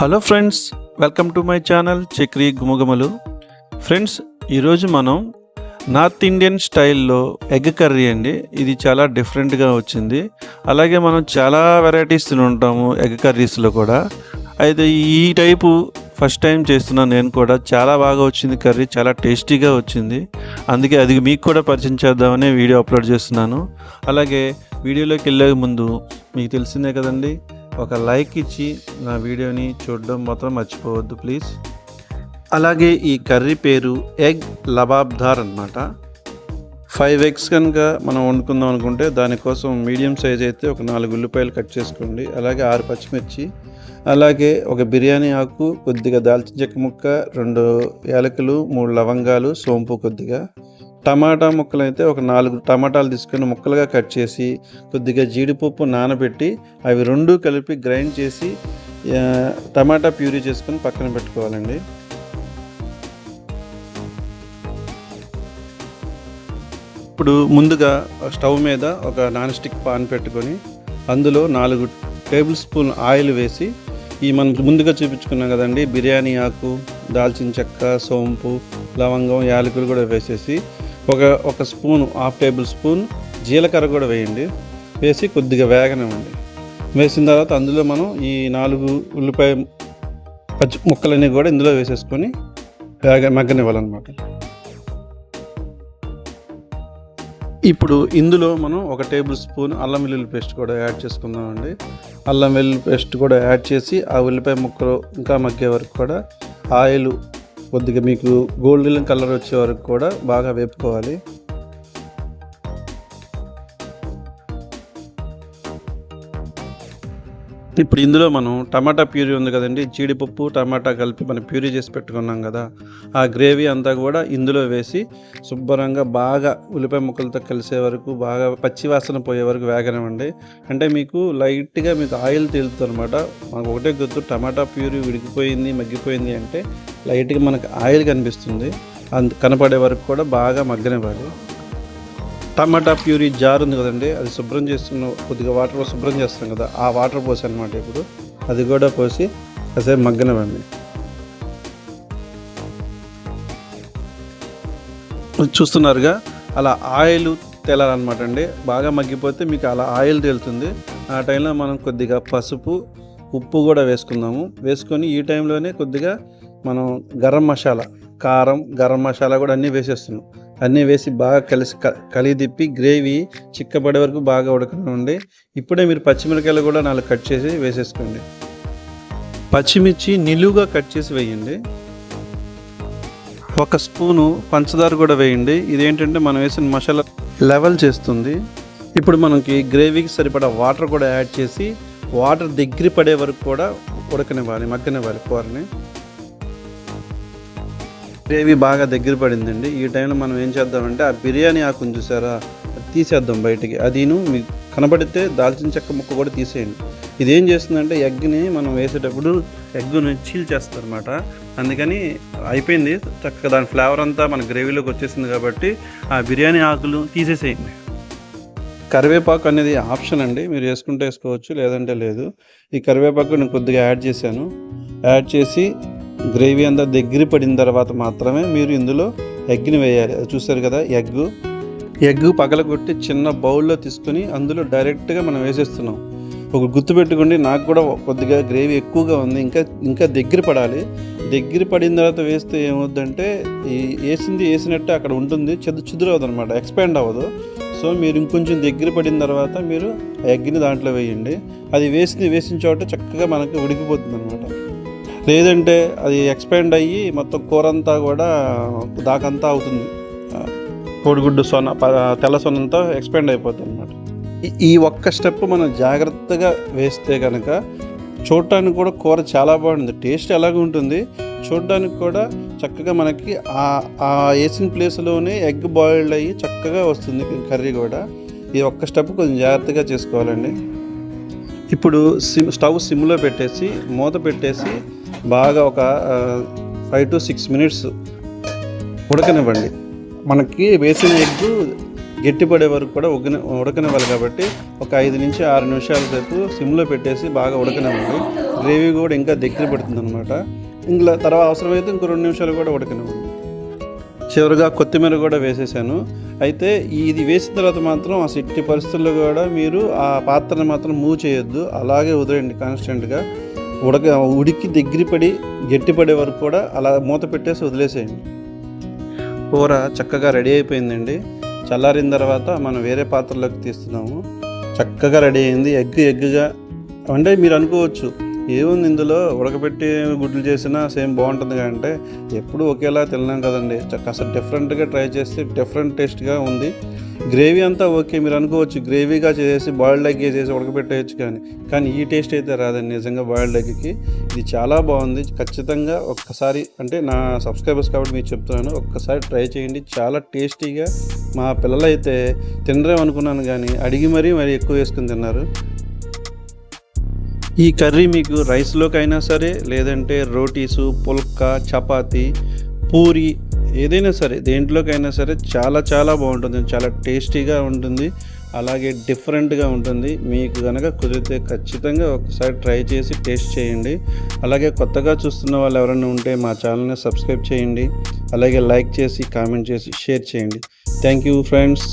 Hello friends, welcome to my channel Chakri గుమగుమలు. Friends, ఈరోజు మనం నార్త్ ఇండియన్ స్టైల్లో ఎగ్ కర్రీ అండి. ఇది చాలా డిఫరెంట్గా వచ్చింది. అలాగే మనం చాలా వెరైటీస్ తింటాము ఎగ్ కర్రీస్లో కూడా. అయితే ఈ టైపు ఫస్ట్ టైం చేస్తున్నాను నేను కూడా. చాలా బాగా వచ్చింది కర్రీ, చాలా టేస్టీగా వచ్చింది. అందుకే అది మీకు కూడా పరిచయం చేద్దామని వీడియో అప్లోడ్ చేస్తున్నాను. అలాగే వీడియోలోకి వెళ్ళే ముందు మీకు తెలిసిందే కదండి, ఒక లైక్ ఇచ్చి నా వీడియోని చూడడం మాత్రం మర్చిపోవద్దు ప్లీజ్. అలాగే ఈ కర్రీ పేరు ఎగ్ లబాబ్దార్ అన్నమాట. 5 eggs కనుక మనం వండుకుందాం అనుకుంటే దానికోసం మీడియం సైజ్ అయితే ఒక 4 ఉల్లిపాయలు కట్ చేసుకోండి. అలాగే 6 పచ్చిమిర్చి, అలాగే ఒక బిర్యానీ ఆకు, కొద్దిగా దాల్చిన చెక్క ముక్క, 2 యాలకులు, 3 లవంగాలు, సోంపు కొద్దిగా. టమాటా ముక్కలు అయితే ఒక 4 టమాటాలు తీసుకొని ముక్కలుగా కట్ చేసి, కొద్దిగా జీడిపప్పు నానబెట్టి అవి 2 కలిపి గ్రైండ్ చేసి టమాటా ప్యూరీ చేసుకొని పక్కన పెట్టుకోవాలండి. ఇప్పుడు ముందుగా స్టవ్ మీద ఒక నాన్ స్టిక్ పాన్ పెట్టుకొని అందులో 4 టేబుల్ స్పూన్ ఆయిల్ వేసి మనం ముందుగా చూపించుకున్నాం కదండి, బిర్యానీ ఆకు, దాల్చిన చెక్క, సోంపు, లవంగం, యాలకులు కూడా వేసేసి ఒక స్పూన్, 1/2 టేబుల్ స్పూన్ జీలకర్ర కూడా వేయండి. వేసి కొద్దిగా వేగనివ్వండి. వేసిన తర్వాత అందులో మనం ఈ 4 ఉల్లిపాయ పచ్చి ముక్కలన్నీ కూడా ఇందులో వేసేసుకొని మగ్గనివ్వాలన్నమాట. ఇప్పుడు ఇందులో మనం 1 టేబుల్ స్పూన్ అల్లం వెల్లుల్లి పేస్ట్ కూడా యాడ్ చేసుకుందామండి. అల్లం వెల్లుల్లి పేస్ట్ కూడా యాడ్ చేసి ఆ ఉల్లిపాయ ముక్కలు ఇంకా మగ్గే వరకు కూడా ఆయిల్ కొద్దిగా మీకు గోల్డెన్ కలర్ వచ్చే వరకు కూడా బాగా వేపుకోవాలి. ఇప్పుడు ఇందులో మనం టమాటా ప్యూరీ ఉంది కదండి, జీడిపప్పు టమాటా కలిపి మనం ప్యూరీ చేసి పెట్టుకున్నాం కదా, ఆ గ్రేవీ అంతా కూడా ఇందులో వేసి శుభ్రంగా బాగా ఉల్లిపాయ ముక్కలతో కలిసే వరకు బాగా పచ్చి వాసన పోయే వరకు వేగనివ్వండి. అంటే మీకు లైట్గా మీకు ఆయిల్ తేలుతుంది అనమాట. మనకు ఒకటే గుర్తు, టమాటా ప్యూరీ ఉడికిపోయింది మగ్గిపోయింది అంటే లైట్గా మనకు ఆయిల్ కనిపిస్తుంది. కనపడే వరకు కూడా బాగా మగ్గనివ్వాలి. టమాటా ప్యూరీ జార్ ఉంది కదండి, అది శుభ్రం చేస్తున్న కొద్దిగా వాటర్ శుభ్రం చేస్తాం కదా, ఆ వాటర్ పోసి అనమాట. ఇప్పుడు అది కూడా పోసి కాసేపు మగ్గనివ్వండి. చూస్తున్నారుగా, అలా ఆయిల్ తేలాలన్నమాట అండి. బాగా మగ్గిపోతే మీకు అలా ఆయిల్ తేలుతుంది. ఆ టైంలో మనం కొద్దిగా పసుపు, ఉప్పు కూడా వేసుకుందాము. వేసుకొని ఈ టైంలోనే కొద్దిగా మనం గరం మసాలా, కారం, గరం మసాలా కూడా అన్నీ వేసేస్తున్నాం. అన్నీ వేసి బాగా కలిగి తిప్పి గ్రేవీ చిక్కబడే వరకు బాగా ఉడకనివ్వండి. ఇప్పుడే మీరు పచ్చిమిరకాయలు కూడా 4 కట్ చేసి వేసేసుకోండి. పచ్చిమిర్చి నిలువుగా కట్ చేసి వేయండి. 1 స్పూను పంచదార కూడా వేయండి. ఇదేంటంటే మనం వేసిన మసాలా లెవెల్ చేస్తుంది. ఇప్పుడు మనకి గ్రేవీకి సరిపడా వాటర్ కూడా యాడ్ చేసి వాటర్ దగ్గర పడే వరకు కూడా మగ్గనివ్వాలి కూరని. గ్రేవీ బాగా దగ్గర పడిందండి. ఈ టైంలో మనం ఏం చేద్దామంటే ఆ బిర్యానీ ఆకుని చూసారా, అది తీసేద్దాం బయటికి. అదిను మీకు కనబడితే దాల్చిన చెక్క ముక్క కూడా తీసేయండి. ఇదేం చేస్తుందంటే ఎగ్ని మనం వేసేటప్పుడు ఎగ్గుని చీల్చేస్తుంది అనమాట. అందుకని అయిపోయింది చక్కగా, దాని ఫ్లేవర్ అంతా మన గ్రేవీలోకి వచ్చేసింది కాబట్టి ఆ బిర్యానీ ఆకులు తీసేసేయండి. కరివేపాకు అనేది ఆప్షన్ అండి, మీరు వేసుకుంటే వేసుకోవచ్చు, లేదంటే లేదు. ఈ కరివేపాకు నేను కొద్దిగా యాడ్ చేశాను. యాడ్ చేసి గ్రేవీ అంతా దగ్గర పడిన తర్వాత మాత్రమే మీరు ఇందులో ఎగ్ని వేయాలి. అది చూసారు కదా, ఎగ్ పగలగొట్టి చిన్న బౌల్లో తీసుకొని అందులో డైరెక్ట్గా మనం వేసేస్తున్నాం. ఒక గుర్తుపెట్టుకోండి, నాకు కూడా కొద్దిగా గ్రేవీ ఎక్కువగా ఉంది, ఇంకా దగ్గర పడాలి. దగ్గర పడిన తర్వాత వేస్తే ఏమవుద్దంటే వేసినట్టే అక్కడ ఉంటుంది, చెదురు అవ్వదు అనమాట, ఎక్స్పాండ్ అవ్వదు. సో మీరు ఇంకొంచెం దగ్గర పడిన తర్వాత మీరు ఎగ్ని దాంట్లో వేయండి. అది వేసిన చోట చక్కగా మనకి ఉడికిపోతుంది అనమాట. లేదంటే అది ఎక్స్పాండ్ అయ్యి మొత్తం కూర అంతా కూడా దాకంతా అవుతుంది, కోడిగుడ్డు తెల్ల సొనంతా ఎక్స్పాండ్ అయిపోతుంది అనమాట. ఈ ఒక్క స్టెప్ మనం జాగ్రత్తగా వేస్తే కనుక చూడటానికి కూడా కూర చాలా బాగుంటుంది. టేస్ట్ ఎలాగ ఉంటుంది, చూడడానికి కూడా చక్కగా మనకి ఆ వేసిన ప్లేస్లోనే ఎగ్ బాయిల్డ్ అయ్యి చక్కగా వస్తుంది కర్రీ కూడా. ఈ ఒక్క స్టెప్ కొంచెం జాగ్రత్తగా చేసుకోవాలండి. ఇప్పుడు స్టవ్ సిమ్లో పెట్టేసి మూత పెట్టేసి బాగా ఒక 5 to 6 minutes ఉడకనివ్వండి. మనకి వేసిన ఎగ్గు గట్టిపడే వరకు కూడా ఉడకనివ్వాలి కాబట్టి ఒక 5 నుంచి 6 నిమిషాల సేపు సిమ్లో పెట్టేసి బాగా ఉడకనివ్వండి. గ్రేవీ కూడా ఇంకా దగ్గర పడుతుంది అనమాట. ఇంకా తర్వాత అవసరమైతే ఇంకో 2 నిమిషాలు కూడా ఉడకనివ్వండి. చివరిగా కొత్తిమీర కూడా వేసేసాను. అయితే ఇది వేసిన తర్వాత మాత్రం అసలు ఎట్టి పరిస్థితుల్లో కూడా మీరు ఆ పాత్రను మాత్రం మూవ్ చేయొద్దు, అలాగే వదిలేయండి కాన్స్టెంట్గా. ఉడికి దగ్గర పడి గట్టిపడే వరకు కూడా అలా మూత పెట్టేసి వదిలేసేయండి. కూర చక్కగా రెడీ అయిపోయిందండి. చల్లారిన తర్వాత మనం వేరే పాత్రలోకి తీస్తున్నాము. చక్కగా రెడీ అయింది. ఎగ్గుగా అంటే మీరు అనుకోవచ్చు ఏముంది ఇందులో, ఉడకబెట్టి గుడ్లు చేసినా సేమ్ బాగుంటుంది అంటే ఎప్పుడు ఒకేలా తినలేం కదండి. కాస్త డిఫరెంట్గా ట్రై చేస్తే డిఫరెంట్ టేస్ట్గా ఉంది. గ్రేవీ అంతా ఓకే మీరు అనుకోవచ్చు, గ్రేవీగా చేసి బాయిల్డ్ ఎగ్ చేసి ఉడకబెట్టేయచ్చు కానీ ఈ టేస్ట్ అయితే రాదండి నిజంగా బాయిల్డ్ ఎగ్కి. ఇది చాలా బాగుంది. ఖచ్చితంగా ఒక్కసారి అంటే నా సబ్స్క్రైబర్స్ కాబట్టి మీకు చెప్తున్నాను, ఒక్కసారి ట్రై చేయండి. చాలా టేస్టీగా మా పిల్లలు అయితే తినరేం అనుకున్నాను కానీ అడిగి మరీ ఎక్కువ వేసుకుని తిన్నారు. ఈ కర్రీ మీకు రైస్లోకైనా సరే, లేదంటే రోటీసు, పుల్కా, చపాతీ, పూరి ఏదైనా సరే దేంట్లోకైనా సరే చాలా చాలా బాగుంటుంది. చాలా టేస్టీగా ఉంటుంది, అలాగే డిఫరెంట్గా ఉంటుంది. మీకు కనుక కుదిరితే ఖచ్చితంగా ఒకసారి ట్రై చేసి టేస్ట్ చేయండి. అలాగే కొత్తగా చూస్తున్న వాళ్ళు ఎవరైనా ఉంటే మా ఛానల్ని సబ్స్క్రైబ్ చేయండి. అలాగే లైక్ చేసి కామెంట్ చేసి షేర్ చేయండి. Thank you friends.